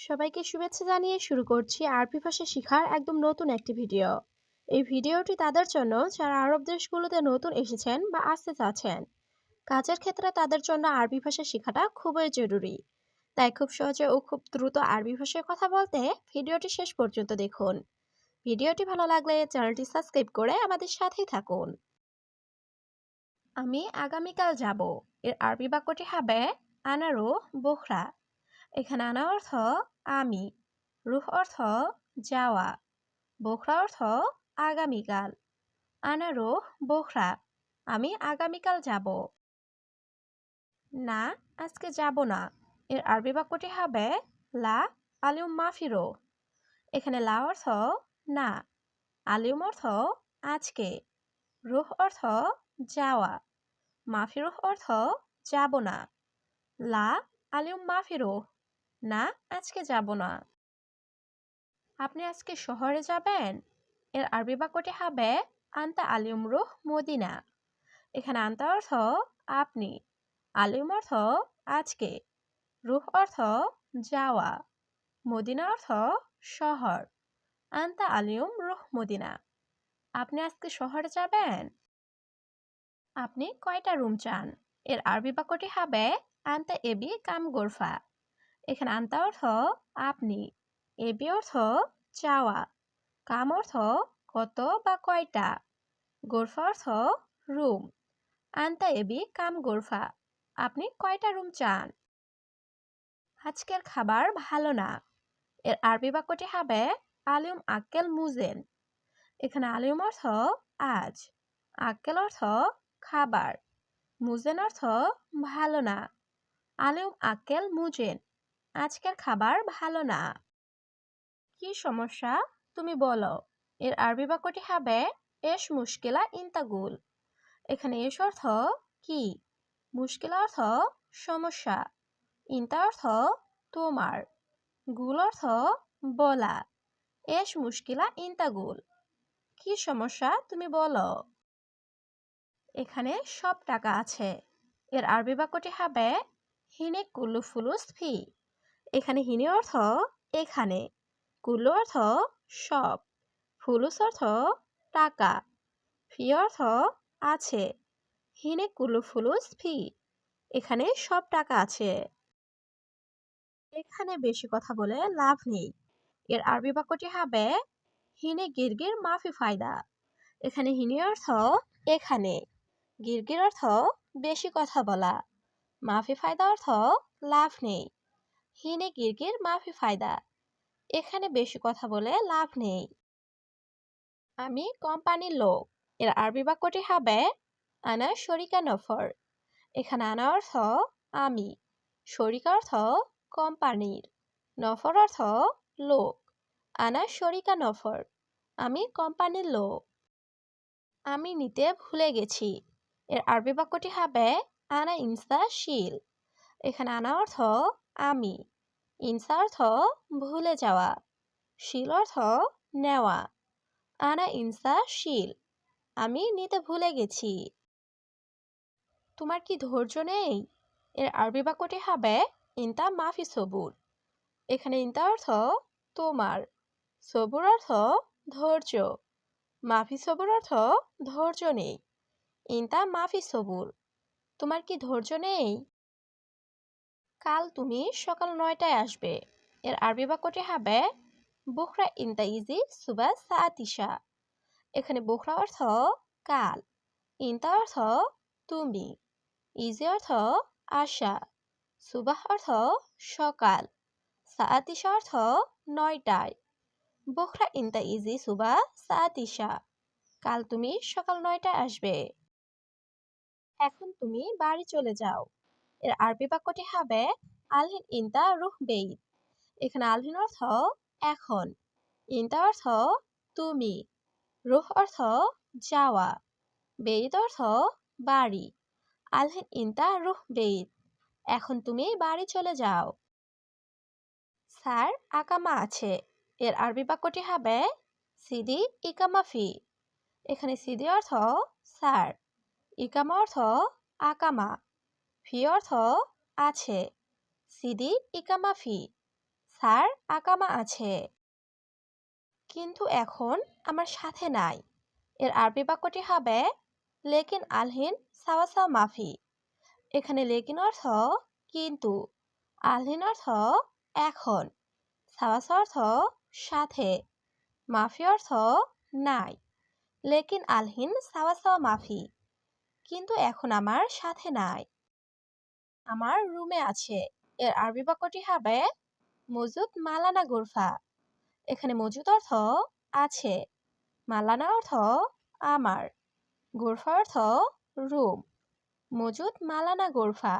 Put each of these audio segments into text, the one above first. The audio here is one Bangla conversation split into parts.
সবাইকে শুভেচ্ছা জানিয়ে শুরু করছি আরবি ভাষা শেখার একদম নতুন একটি ভিডিও। এই ভিডিওটি তাদের জন্য যারা আরব দেশগুলোতে নতুন এসেছেন বা আসতে চাচ্ছেন। কাজের ক্ষেত্রে তাদের জন্য আরবি ভাষা শেখাটা খুবই জরুরি। তাই খুব সহজে ও খুব দ্রুত আরবি ভাষায় কথা বলতে ভিডিওটি শেষ পর্যন্ত দেখুন। ভিডিওটি ভালো লাগলে চ্যানেলটি সাবস্ক্রাইব করে আমাদের সাথেই থাকুন। আমি আগামীকাল যাব। এর আরবি বাক্যটি হবে আনারো বোখরা। এখানে আনা অর্থ আমি, রুহ অর্থ যাওয়া, বোখরা অর্থ আগামীকাল। আনা রুহ বোখরা, আমি আগামীকাল যাব। না, আজকে যাব না। এর আরবি বাক্যটি হবে লা আলিউম মাফিরো। এখানে লা অর্থ না, আলিউম অর্থ আজকে, রুহ অর্থ যাওয়া, মাফিরুহ অর্থ যাব না। লা আলিউম মাফিরো, না আজকে যাব না। আপনি আজকে শহরে যাবেন? এর আরবি বাক্যটি হবে আনতা আলিউম রুহ মদিনা। এখানে আনতা অর্থ আপনি, আলিউম অর্থ আজকে, রুহ অর্থ যাওয়া, মদিনা অর্থ শহর। আনতা আলিউম রুহ মদিনা, আপনি আজকে শহরে যাবেন? আপনি কয়টা রুম চান? এর আরবি বাক্যটি হবে আনতা এবি কাম গোরফা। এখানে আনতা অর্থ আপনি, এবি অর্থ চাওয়া, কাম অর্থ কত বা কয়টা, গোরফা অর্থ রুম। আনতা এবি কাম গোরফা, আপনি কয়টা রুম চান? আজকের খাবার ভালো না। এর আরবি বাক্যটি হবে আলিউম আক্কেল মুজেন। এখানে আলিউম অর্থ আজ, আক্কেল অর্থ খাবার, মুজেন অর্থ ভালো না। আলিউম আক্কেল মুজেন, আজকের খাবার ভালো না। কি সমস্যা তুমি বলো? এর আরবি বাক্যটি হবে এশ মুশকিলা ইন্তাগুল। এখানে এশ অর্থ কি, মুশকিলা অর্থ সমস্যা, ইন্তা অর্থ তোমার, গুল অর্থ বলা। এশ মুশকিলা ইন্তাগুল, কি সমস্যা তুমি বলো? এখানে সব টাকা আছে। এর আরবি বাক্যটি হবে হিনে কুল্লু ফুলুস ফি। এখানে হিনে অর্থ এখানে, কুল্লু অর্থ সব, ফুলুস অর্থ টাকা, ফি অর্থ আছে। হিনে কুল্লু ফুলুস ফি, এখানে সব টাকা আছে। এখানে বেশি কথা বলে লাভ নেই। এর আরবি বাক্যটি হবে হিনে গিরগির মাফি ফায়দা। এখানে হিনে অর্থ এখানে, গিরগির অর্থ বেশি কথা বলা, মাফি ফায়দা অর্থ লাভ নেই। হিনে গিরগির মাফি ফায়দা, এখানে বেশি কথা বলে লাভ নেই। আমি কোম্পানির লোক। এর আরবি বাক্যটি হবে আনা শরিকা নফর। এখানে আনা অর্থ আমি, শরিকা অর্থ কোম্পানির, নফর অর্থ লোক। আনা শরিকা নফর, আমি কোম্পানির লোক। আমি নিতে ভুলে গেছি। এর আরবি বাক্যটি হবে আনা ইনসা শিল। এখানে আনা অর্থ আমি, ইনসা অর্থ ভুলে যাওয়া, শিল অর্থ নেওয়া। আনা ইনসা শিল, আমি নিতে ভুলে গেছি। তোমার কি ধৈর্য নেই? এর আরবি বাক্যটি হবে ইনতা মাফি সবুর। এখানে ইনতা অর্থ তোমার, সবুর অর্থ ধৈর্য, মাফি সবুর অর্থ ধৈর্য নেই। ইনতা মাফি সবুর, তোমার কি ধৈর্য নেই? কাল তুমি সকাল 9টায় আসবে। এর আরবি বাক্যটি হবে বুখরা ইনতা ইজি সুবা সাআতিশা। এখানে বুখরা অর্থ কাল, ইনতা অর্থ তুমি, ইজি অর্থ আশা, সুবাহ অর্থ সকাল, সাআতিশা অর্থ 9টায়। বুখরা ইনতা ইজি সুবা সাআতিশা, কাল তুমি সকাল 9টায় আসবে। এখন তুমি বাড়ি চলে যাও। এর আরবি বাক্যটি হবে আলহিন ইনতা রুহ বেইত। এখানে আলহিন অর্থ এখন, ইনতা অর্থ তুমি, রুহ অর্থ যাওয়া, বেইত অর্থ বাড়ি। আলহিন ইনতা রুহ বেইত, এখন তুমি বাড়ি চলে যাও। স্যার আকামা আছে। এর আরবি বাক্যটি হবে সিদি ইকামা ফি। এখানে সিদি অর্থ স্যার, ইকামা অর্থ আকামা, ফি অর্থ আছে। সিদি ইকামা ফি, স্যার আকামা আছে, কিন্তু এখন আমার সাথে নাই। এর আরবি বাক্যটি হবে লেকিন আলহিন সাওয়া সাওয়া মাফি। এখানে লেকিন অর্থ কিন্তু, আলহিন অর্থ এখন, সাওয়া সাওয়া অর্থ সাথে, মাফি অর্থ নাই। লেকিন আলহিন সাওয়া সাওয়া মাফি, কিন্তু এখন আমার সাথে নাই। আমার রুমে আছে। এর আরবি বাক্যটি হবে মজুদ মালানা গুরফা। এখানে মজুদ অর্থ আছে, মালানা অর্থ আমার, গুরফা অর্থ রুম। মজুদ মালানা গুরফা,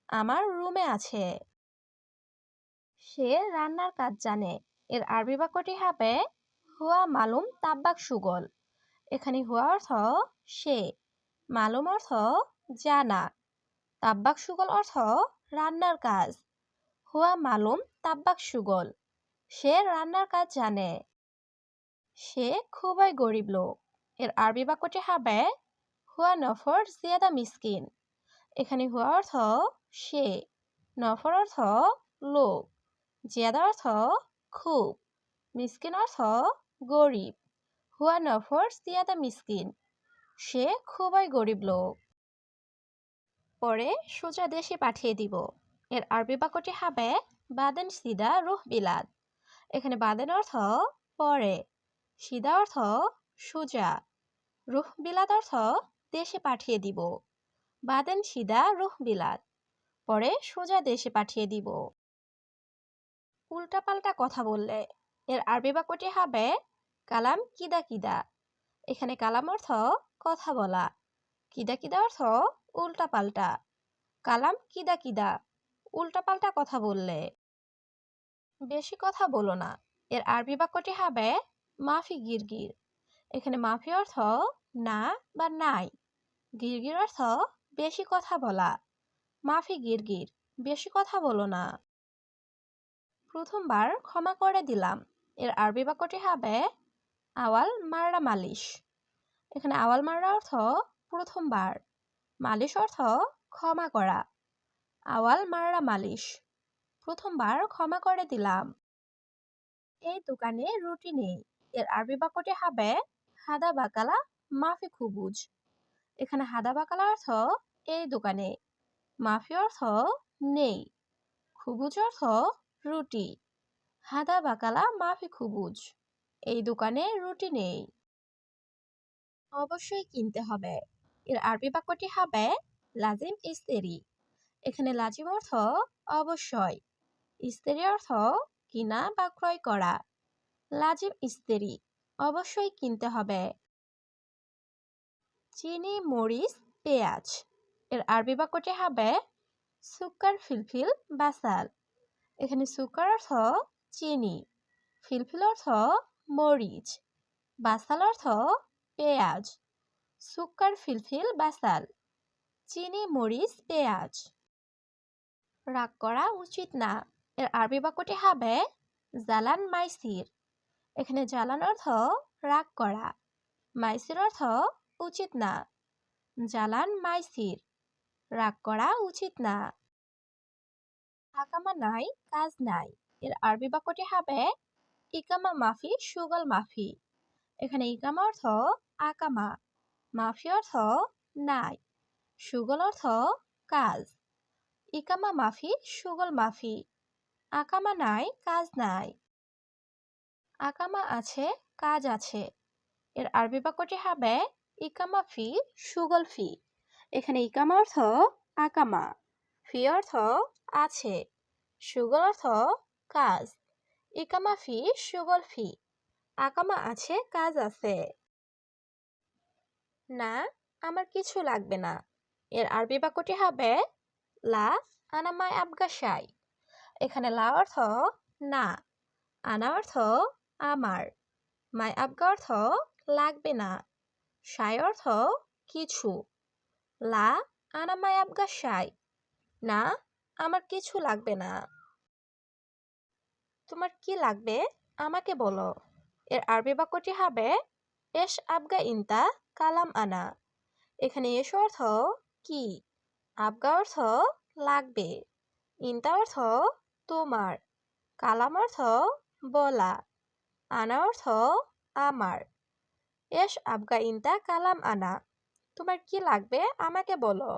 আমার রুমে আছে। সে রান্নার কাজ জানে। এর আরবি বাক্যটি হবে হুয়া মালুম তাব্বাক সুগল। এখানে হুয়া অর্থ সে, মালুম অর্থ জানা, তাব্বাক সুগল অর্থ রান্নার কাজ। হুয়া মালুম তাব্বাক সুগল, সে রান্নার কাজ জানে। সে খুবই গরিব লোক। এর আরবি বাক্যটি হবে হুয়া নফর জিয়াদা মিসকিন। এখানে হুয়া অর্থ সে, নফর অর্থ লোক, জিয়াদা অর্থ খুব, মিসকিন অর্থ গরিব। হুয়া নফর জিয়াদা মিসকিন, সে খুবই গরিব লোক। পরে সোজা দেশে পাঠিয়ে দিব। এর আরবি বাক্যটি হবে বাদেন সিদা রুহ বিলাদ। এখানে বাদেন অর্থ পরে, সিদা অর্থ সোজা, রুহ বিলাদ অর্থ দেশে পাঠিয়ে দিব। বাদেন সিদা রুহ বিলাদ, পরে সোজা দেশে পাঠিয়ে দিব। উল্টাপাল্টা কথা বললে। এর আরবি বাক্যটি হবে কালাম কিদা কিদা। এখানে কালাম অর্থ কথা বলা, কিদা কিদা অর্থ উল্টাপাল্টা। কালাম কিদা কিদা, উল্টাপাল্টা কথা বললে। বেশি কথা বলো না। এর আরবি বাক্যটি হবে মাফি গিরগির। এখানে মাফি অর্থ না বা নাই, গিরগির অর্থ বেশি কথা বলা। মাফি গিরগির, বেশি কথা বলো না। প্রথমবার ক্ষমা করে দিলাম। এর আরবি বাক্যটি হবে আওয়াল মাররা মালিশ। এখানে আওয়াল মাররা অর্থ প্রথমবার, মালিশ অর্থ ক্ষমা করা। আওয়াল মাররা মালিশ, প্রথমবার ক্ষমা করে দিলাম। এই দোকানে রুটি নেই। এর আরবি বাক্যটি হবে হাদা বাকালা মাফি খুবুজ। এখানে হাদা বাকালা অর্থ এই দোকানে, মাফি অর্থ নেই, খুবুজ অর্থ রুটি। হাদা বাকালা মাফি খুবুজ, এই দোকানে রুটি নেই। অবশ্যই কিনতে হবে। এর আরবি বাক্যটি হবে লাজিম ইস্তেরি। এখানে লাজিম অর্থ অবশ্যই, ইস্তেরি অর্থ কিনা বা ক্রয় করা। লাজিম ইস্তেরি, অবশ্যই কিনতে হবে। চিনি মরিচ পেঁয়াজ। এর আরবি বাক্যটি হবে সুক্কার ফিলফিল বাসাল। এখানে সুক্কার অর্থ চিনি, ফিলফিল অর্থ মরিচ, বাসাল অর্থ পেঁয়াজ। সুক্কার ফিলফিল বাসাল, চিনি মরিচ পেঁয়াজ। রাগ করা উচিত না। এর আরবি বাক্যটি হবে জালান মাইসির। এখানে জালান অর্থ রাগ করা, মাইসির অর্থ উচিত না। জালান মাইসির, রাগ করা উচিত না। আকামা নাই কাজ নাই। এর আরবি বাক্যটি হবে ইকামা মাফি সুগল মাফি। এখানে ইকামা অর্থ আকামা, মাফি অর্থ নাই, সুগল অর্থ কাজ। ইকামা মাফি সুগল মাফি, আকামা নাই কাজ নাই। আকামা আছে কাজ আছে। এর আরবি বাক্যটি হবে ইকামা ফি সুগল ফি। এখানে ইকামা অর্থ আকামা, ফি অর্থ আছে, সুগল অর্থ কাজ। ইকামা ফি সুগল ফি, আকামা আছে কাজ আছে। না, আমার কিছু লাগবে না। এর আরবি বাক্যটি হবে লা আনা মাই আবগা শাই। এখানে লা অর্থ না, আনা অর্থ আমার, মাই আবগা অর্থ লাগবে না, শাই অর্থ কিছু। লা আনা মাই আবগা শাই, না, আমার কিছু লাগবে না। তোমার কি লাগবে আমাকে বলো। এর আরবি বাক্যটি হবে এস আবগা ইনতা কালাম আনা। এখানে এস অর্থ কি, আবগা অর্থ লাগবে, ইনতা অর্থ তোমার, কালাম অর্থ বলা, আনা অর্থ আমার। এস আবগা ইনতা কালাম আনা, তোমার কি লাগবে আমাকে বলো।